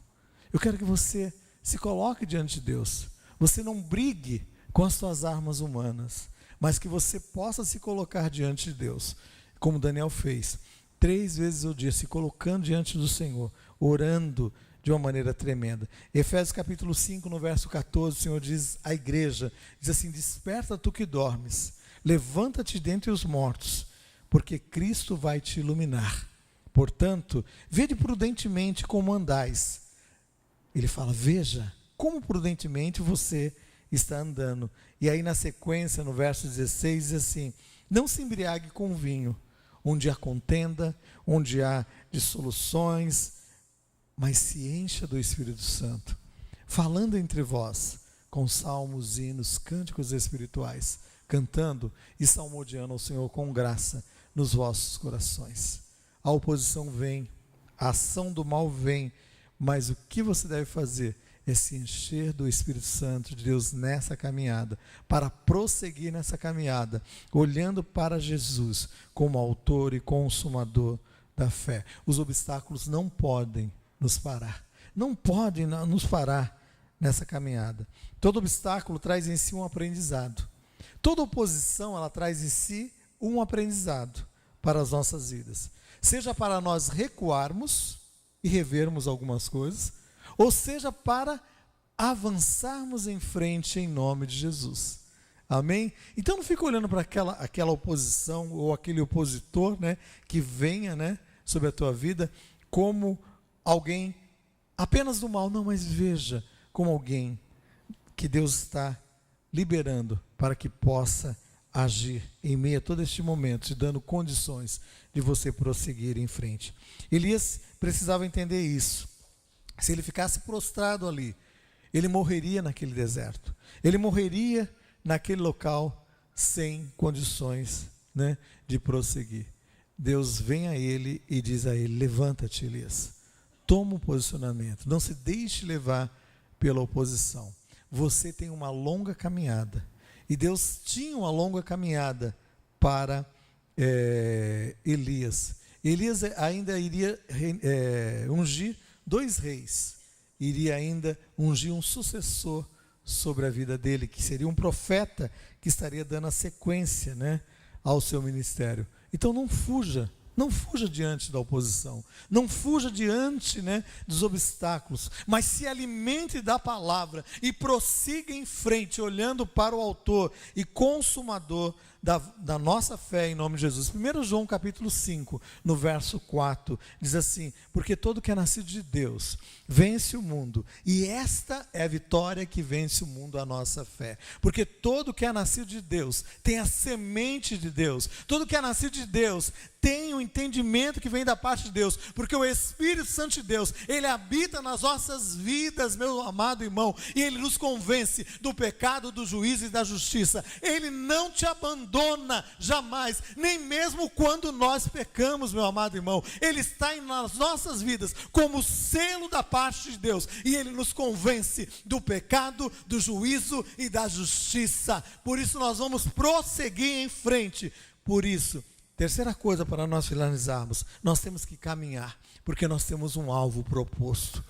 Eu quero que você se coloque diante de Deus. Você não brigue com as suas armas humanas, mas que você possa se colocar diante de Deus, como Daniel fez, 3 vezes ao dia, se colocando diante do Senhor, orando de uma maneira tremenda. Efésios capítulo 5, no verso 14, o Senhor diz à igreja, diz assim: desperta tu que dormes, levanta-te dentre os mortos, porque Cristo vai te iluminar. Portanto, vede prudentemente como andais. Ele fala, veja como prudentemente você está andando. E aí na sequência, no verso 16, diz assim: não se embriague com vinho, onde há contenda, onde há dissoluções, mas se encha do Espírito Santo, falando entre vós, com salmos, hinos, cânticos espirituais, cantando e salmodiando ao Senhor com graça nos vossos corações. A oposição vem, a ação do mal vem, mas o que você deve fazer é se encher do Espírito Santo de Deus nessa caminhada, para prosseguir nessa caminhada, olhando para Jesus como autor e consumador da fé. Os obstáculos não podem nos parar, não podem nos parar nessa caminhada. Todo obstáculo traz em si um aprendizado. Toda oposição, ela traz em si um aprendizado para as nossas vidas. Seja para nós recuarmos e revermos algumas coisas, ou seja para avançarmos em frente em nome de Jesus. Amém? Então não fica olhando para aquela oposição ou aquele opositor, né, que venha, né, sobre a tua vida como alguém apenas do mal. Não, mas veja como alguém que Deus está liberando para que possa agir em meio a todo este momento, te dando condições de você prosseguir em frente. Elias precisava entender isso. Se ele ficasse prostrado ali, ele morreria naquele deserto. Ele morreria naquele local sem condições, né, de prosseguir. Deus vem a ele e diz a ele: levanta-te, Elias. Toma um posicionamento. Não se deixe levar pela oposição. Você tem uma longa caminhada. E Deus tinha uma longa caminhada para Elias. Elias ainda iria ungir 2 reis. Iria ainda ungir um sucessor sobre a vida dele, que seria um profeta que estaria dando a sequência, né, ao seu ministério. Então não fuja diante da oposição, não fuja diante, né, dos obstáculos, mas se alimente da palavra e prossiga em frente, olhando para o autor e consumador da nossa fé em nome de Jesus. 1 João capítulo 5, no verso 4, diz assim: porque todo que é nascido de Deus vence o mundo, e esta é a vitória que vence o mundo, a nossa fé. Porque todo que é nascido de Deus tem a semente de Deus, todo que é nascido de Deus tem o entendimento que vem da parte de Deus, porque o Espírito Santo de Deus, ele habita nas nossas vidas, meu amado irmão, e ele nos convence do pecado, do juízo e da justiça. Ele não te abandona jamais, nem mesmo quando nós pecamos, meu amado irmão. Ele está nas nossas vidas como selo da parte de Deus, e ele nos convence do pecado, do juízo e da justiça. Por isso nós vamos prosseguir em frente. Por isso, terceira coisa para nós finalizarmos, nós temos que caminhar, porque nós temos um alvo proposto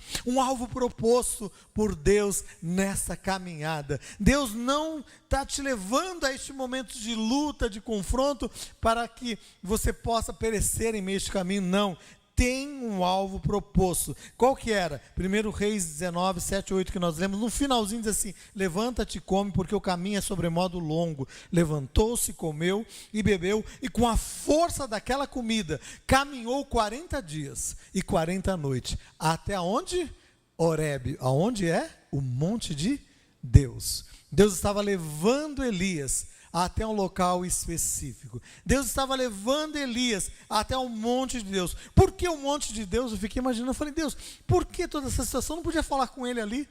por Deus nessa caminhada. Deus não está te levando a este momento de luta, de confronto, para que você possa perecer em meio a este caminho, não. Tem um alvo proposto. Qual que era? 1 Reis 19, 7, 8, que nós lemos, no finalzinho diz assim: levanta-te e come, porque o caminho é sobremodo longo. Levantou-se, comeu e bebeu, e com a força daquela comida, caminhou 40 dias e 40 noites. Até onde? Horebe. Aonde é? O monte de Deus. Deus estava levando Elias até um local específico. Deus estava levando Elias até o monte de Deus. Por que o monte de Deus? Eu fiquei imaginando, eu falei: Deus, por que toda essa situação? Não podia falar com ele ali,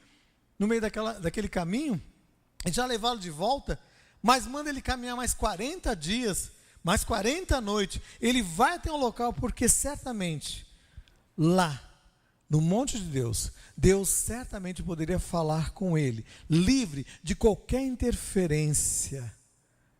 no meio daquele caminho, e já levá-lo de volta? Mas manda ele caminhar mais 40 dias, mais 40 noites. Ele vai até um local, porque certamente lá, no monte de Deus, Deus certamente poderia falar com ele, livre de qualquer interferência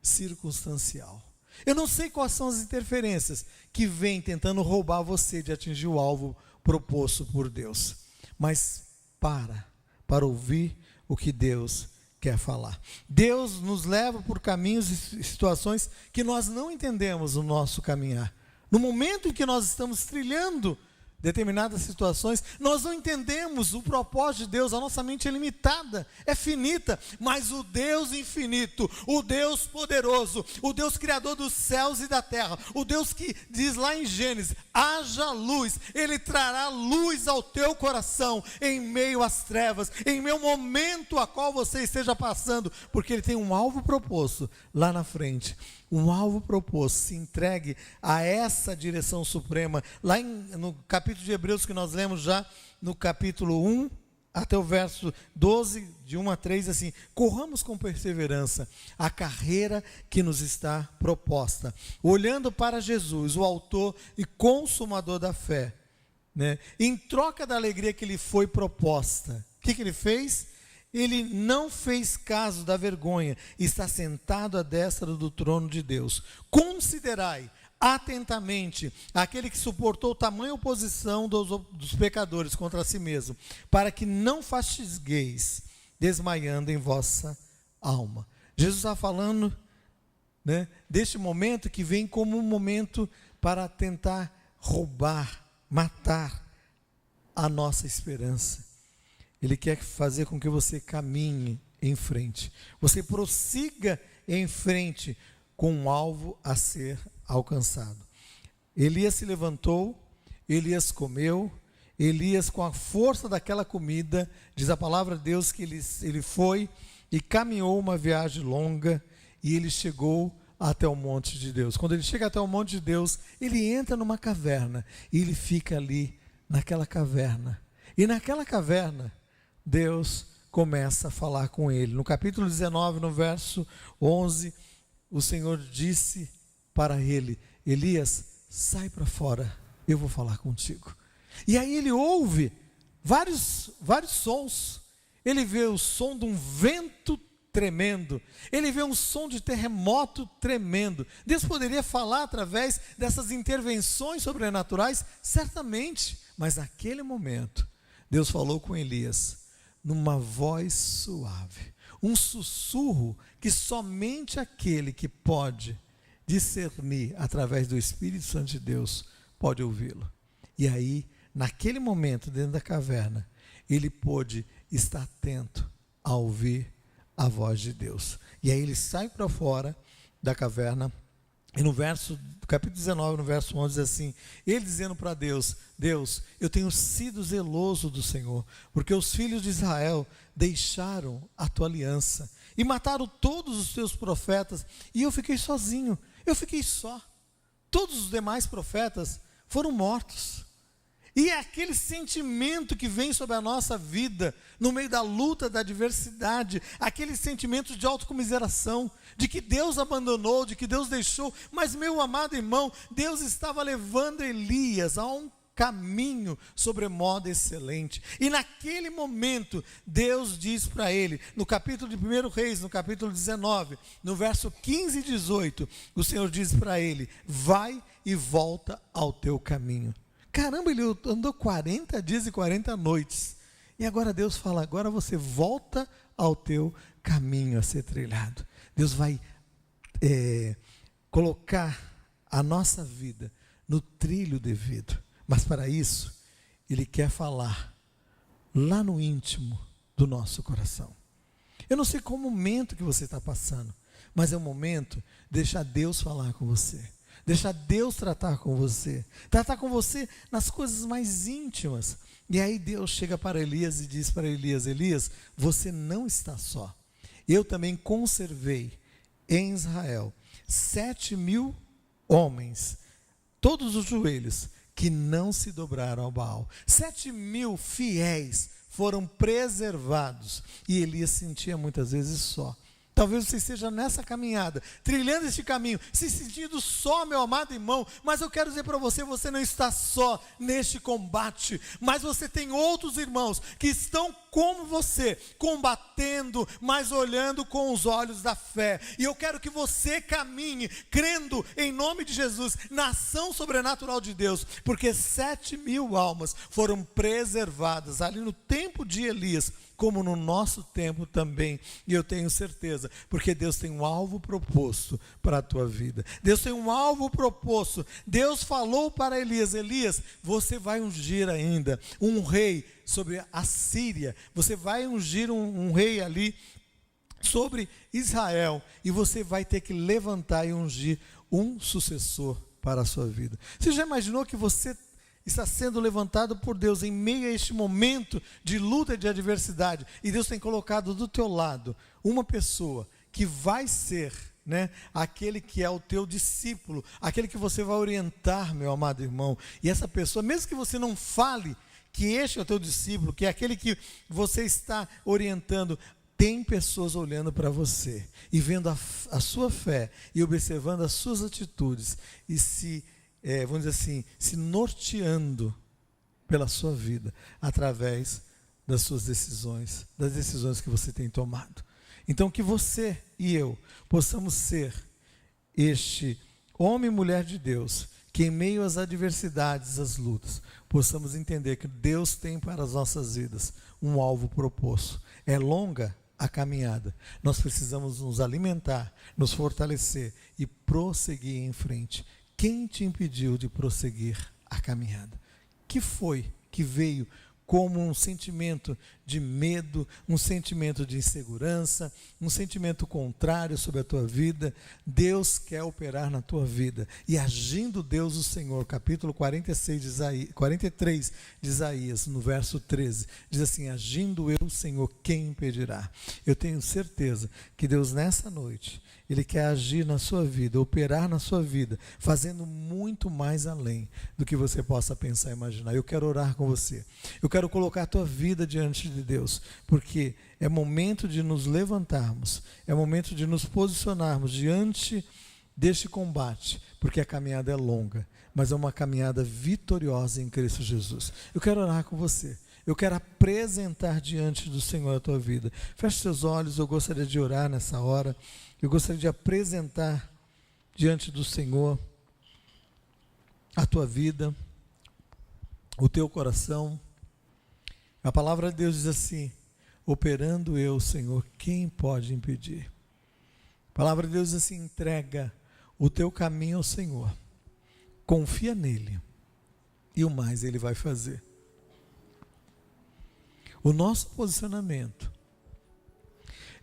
circunstancial. Eu não sei quais são as interferências que vêm tentando roubar você de atingir o alvo proposto por Deus, mas para ouvir o que Deus quer falar. Deus nos leva por caminhos e situações que nós não entendemos no nosso caminhar. No momento em que nós estamos trilhando determinadas situações, nós não entendemos o propósito de Deus, a nossa mente é limitada, é finita, mas o Deus infinito, o Deus poderoso, o Deus criador dos céus e da terra, o Deus que diz lá em Gênesis, haja luz, Ele trará luz ao teu coração, em meio às trevas, em meio ao momento a qual você esteja passando, porque Ele tem um alvo proposto lá na frente, um alvo proposto. Se entregue a essa direção suprema, lá no capítulo de Hebreus que nós lemos já, no capítulo 1, até o verso 12, de 1 a 3, assim: corramos com perseverança a carreira que nos está proposta, olhando para Jesus, o autor e consumador da fé, né? Em troca da alegria que lhe foi proposta, o que ele fez? Ele não fez caso da vergonha, está sentado à destra do trono de Deus. Considerai atentamente aquele que suportou tamanha oposição dos pecadores contra si mesmo, para que não fastigueis, desmaiando em vossa alma. Jesus está falando, né, deste momento que vem como um momento para tentar roubar, matar a nossa esperança. Ele quer fazer com que você caminhe em frente, você prossiga em frente com um alvo a ser alcançado. Elias se levantou, Elias comeu, Elias, com a força daquela comida, diz a palavra de Deus que ele foi e caminhou uma viagem longa e ele chegou até o monte de Deus. Quando ele chega até o monte de Deus, ele entra numa caverna e ele fica ali naquela caverna. E naquela caverna, Deus começa a falar com ele. No capítulo 19, no verso 11, o Senhor disse para ele: Elias, sai para fora, eu vou falar contigo. E aí ele ouve vários sons. Ele vê o som de um vento tremendo, ele vê um som de terremoto tremendo. Deus poderia falar através dessas intervenções sobrenaturais, certamente, mas naquele momento, Deus falou com Elias numa voz suave, um sussurro que somente aquele que pode discernir através do Espírito Santo de Deus pode ouvi-lo. E aí, naquele momento, dentro da caverna, ele pôde estar atento a ouvir a voz de Deus. E aí ele sai para fora da caverna, e no capítulo 19, no verso 11, diz assim: ele dizendo para Deus: Deus, eu tenho sido zeloso do Senhor, porque os filhos de Israel deixaram a tua aliança e mataram todos os teus profetas, e eu fiquei sozinho, eu fiquei só. Todos os demais profetas foram mortos. E é aquele sentimento que vem sobre a nossa vida, no meio da luta, da adversidade, aquele sentimento de autocomiseração, de que Deus abandonou, de que Deus deixou. Mas, meu amado irmão, Deus estava levando Elias a um caminho sobremodo excelente. E naquele momento, Deus diz para ele, no capítulo de 1 Reis, no capítulo 19, no verso 15 e 18, o Senhor diz para ele: vai e volta ao teu caminho. Caramba, ele andou 40 dias e 40 noites. E agora Deus fala: agora você volta ao teu caminho a ser trilhado. Deus vai colocar a nossa vida no trilho devido. Mas para isso, Ele quer falar lá no íntimo do nosso coração. Eu não sei qual momento que você está passando, mas é o momento de deixar Deus falar com você. Deixar Deus tratar com você nas coisas mais íntimas. E aí Deus chega para Elias e diz para Elias: Elias, você não está só. Eu também conservei em Israel 7.000 homens, todos os joelhos, que não se dobraram ao Baal. 7.000 fiéis foram preservados. E Elias sentia muitas vezes só. Talvez você esteja nessa caminhada, trilhando este caminho, se sentindo só, meu amado irmão, mas eu quero dizer para você, você não está só neste combate, mas você tem outros irmãos que estão como você, combatendo, mas olhando com os olhos da fé. E eu quero que você caminhe, crendo em nome de Jesus, na ação sobrenatural de Deus, porque 7.000 almas foram preservadas ali no tempo de Elias, como no nosso tempo também. E eu tenho certeza certeza, porque Deus tem um alvo proposto para a tua vida. Deus tem um alvo proposto. Deus falou para Elias: Elias, você vai ungir ainda um rei sobre a Síria, você vai ungir um rei ali sobre Israel, e você vai ter que levantar e ungir um sucessor para a sua vida. Você já imaginou que você está sendo levantado por Deus em meio a este momento de luta e de adversidade, e Deus tem colocado do teu lado uma pessoa que vai ser, aquele que é o teu discípulo, aquele que você vai orientar, meu amado irmão, e essa pessoa, mesmo que você não fale que este é o teu discípulo, que é aquele que você está orientando, tem pessoas olhando para você e vendo a sua fé e observando as suas atitudes e vamos dizer assim, se norteando pela sua vida através das suas decisões, das decisões que você tem tomado. Então, que você e eu possamos ser este homem e mulher de Deus, que em meio às adversidades, às lutas, possamos entender que Deus tem para as nossas vidas um alvo proposto. É longa a caminhada, nós precisamos nos alimentar, nos fortalecer e prosseguir em frente. Quem te impediu de prosseguir a caminhada? Que foi que veio como um sentimento de medo, um sentimento de insegurança, um sentimento contrário sobre a tua vida? Deus quer operar na tua vida, e agindo Deus o Senhor, capítulo 43 de Isaías, no verso 13, diz assim: agindo eu o Senhor, quem impedirá? Eu tenho certeza que Deus nessa noite, Ele quer agir na sua vida, operar na sua vida, fazendo muito mais além do que você possa pensar e imaginar. Eu quero orar com você, eu quero colocar a tua vida diante de Deus, porque é momento de nos levantarmos, é momento de nos posicionarmos diante deste combate, porque a caminhada é longa, mas é uma caminhada vitoriosa em Cristo Jesus. Eu quero orar com você, eu quero apresentar diante do Senhor a tua vida. Feche seus olhos, eu gostaria de orar nessa hora, eu gostaria de apresentar diante do Senhor a tua vida, o teu coração. A palavra de Deus diz assim: operando eu, Senhor, quem pode impedir? A palavra de Deus diz assim: entrega o teu caminho ao Senhor, confia nele, e o mais Ele vai fazer. O nosso posicionamento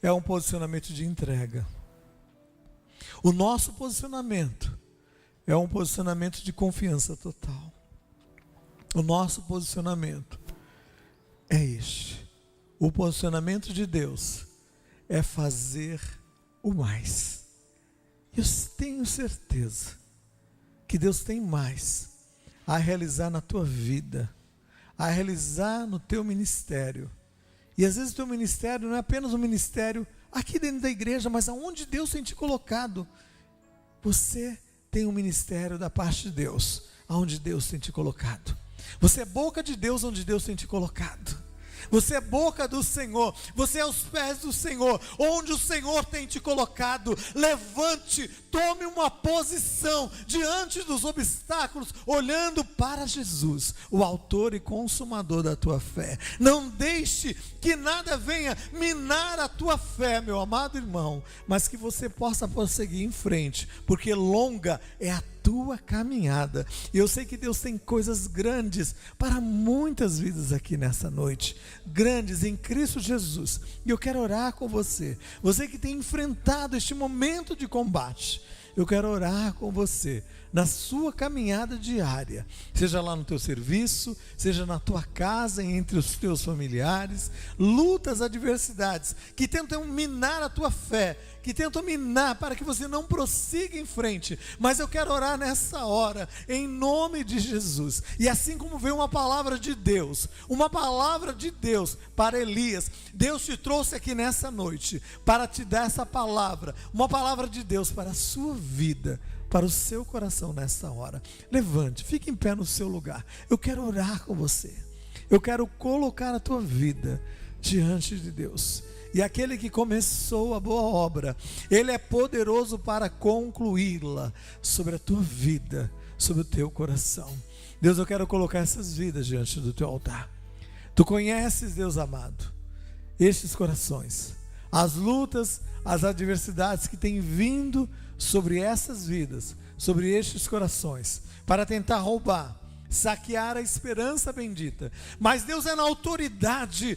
é um posicionamento de entrega. O nosso posicionamento é um posicionamento de confiança total. O nosso posicionamento é este. O posicionamento de Deus é fazer o mais. Eu tenho certeza que Deus tem mais a realizar na tua vida, a realizar no teu ministério. E às vezes o teu ministério não é apenas um ministério aqui dentro da igreja, mas aonde Deus tem te colocado. Você tem um ministério da parte de Deus, aonde Deus tem te colocado. Você é boca de Deus onde Deus tem te colocado. Você é boca do Senhor, você é os pés do Senhor, onde o Senhor tem te colocado. Levante, tome uma posição diante dos obstáculos, olhando para Jesus, o autor e consumador da tua fé. Não deixe que nada venha minar a tua fé, meu amado irmão, mas que você possa prosseguir em frente, porque longa é a tua caminhada. E eu sei que Deus tem coisas grandes para muitas vidas aqui nessa noite, grandes em Cristo Jesus. E eu quero orar com você, você que tem enfrentado este momento de combate. Eu quero orar com você na sua caminhada diária, seja lá no teu serviço, seja na tua casa, entre os teus familiares. Lutas, adversidades que tentam minar a tua fé, que tentam minar para que você não prossiga em frente. Mas eu quero orar nessa hora, em nome de Jesus. E assim como veio uma palavra de Deus para Elias, Deus te trouxe aqui nessa noite para te dar essa palavra, uma palavra de Deus para a sua vida, para o seu coração nessa hora. Levante, fique em pé no seu lugar. Eu quero orar com você. Eu quero colocar a tua vida diante de Deus. E aquele que começou a boa obra, Ele é poderoso para concluí-la sobre a tua vida, sobre o teu coração. Deus, eu quero colocar essas vidas diante do teu altar. Tu conheces, Deus amado, estes corações, as lutas, as adversidades que têm vindo sobre essas vidas, sobre estes corações, para tentar roubar, saquear a esperança bendita. Mas Deus é na autoridade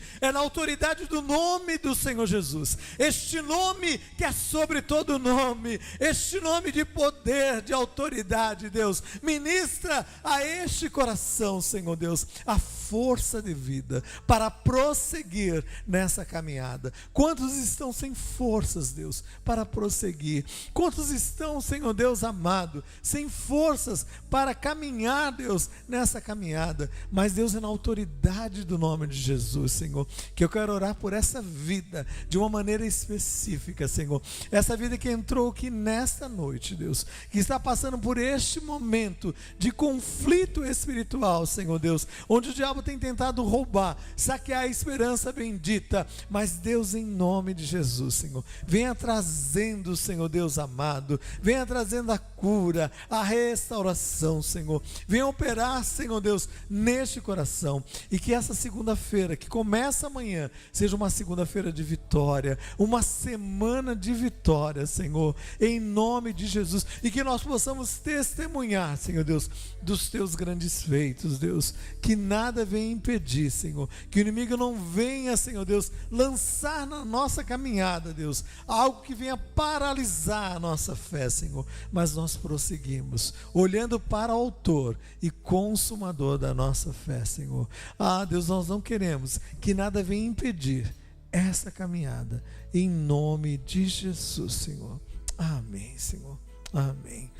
do nome do Senhor Jesus, este nome que é sobre todo nome, este nome de poder, de autoridade. Deus, ministra a este coração, Senhor Deus, a força de vida para prosseguir nessa caminhada. Quantos estão sem forças, Deus, para prosseguir? Quantos estão, Senhor Deus amado, sem forças para caminhar, Deus, nessa caminhada? Mas Deus, é na autoridade do nome de Jesus, Senhor, que eu quero orar por essa vida de uma maneira específica, Senhor. Essa vida que entrou aqui nesta noite, Deus, que está passando por este momento de conflito espiritual, Senhor Deus, onde o diabo tem tentado roubar, saquear a esperança bendita. Mas Deus, em nome de Jesus, Senhor, venha trazendo, Senhor Deus amado, venha trazendo a cura, a restauração, Senhor. Venha operar, Senhor Deus, neste coração, e que essa segunda-feira, que começa amanhã, seja uma segunda-feira de vitória, uma semana de vitória, Senhor, em nome de Jesus, e que nós possamos testemunhar, Senhor Deus, dos teus grandes feitos, Deus, que nada venha impedir, Senhor, que o inimigo não venha, Senhor Deus, lançar na nossa caminhada, Deus, algo que venha paralisar a nossa fé, Senhor, mas nós prosseguimos, olhando para o autor e consumador da nossa fé, Senhor. Deus, nós não queremos que nada venha impedir essa caminhada, em nome de Jesus, Senhor. Amém, Senhor. Amém.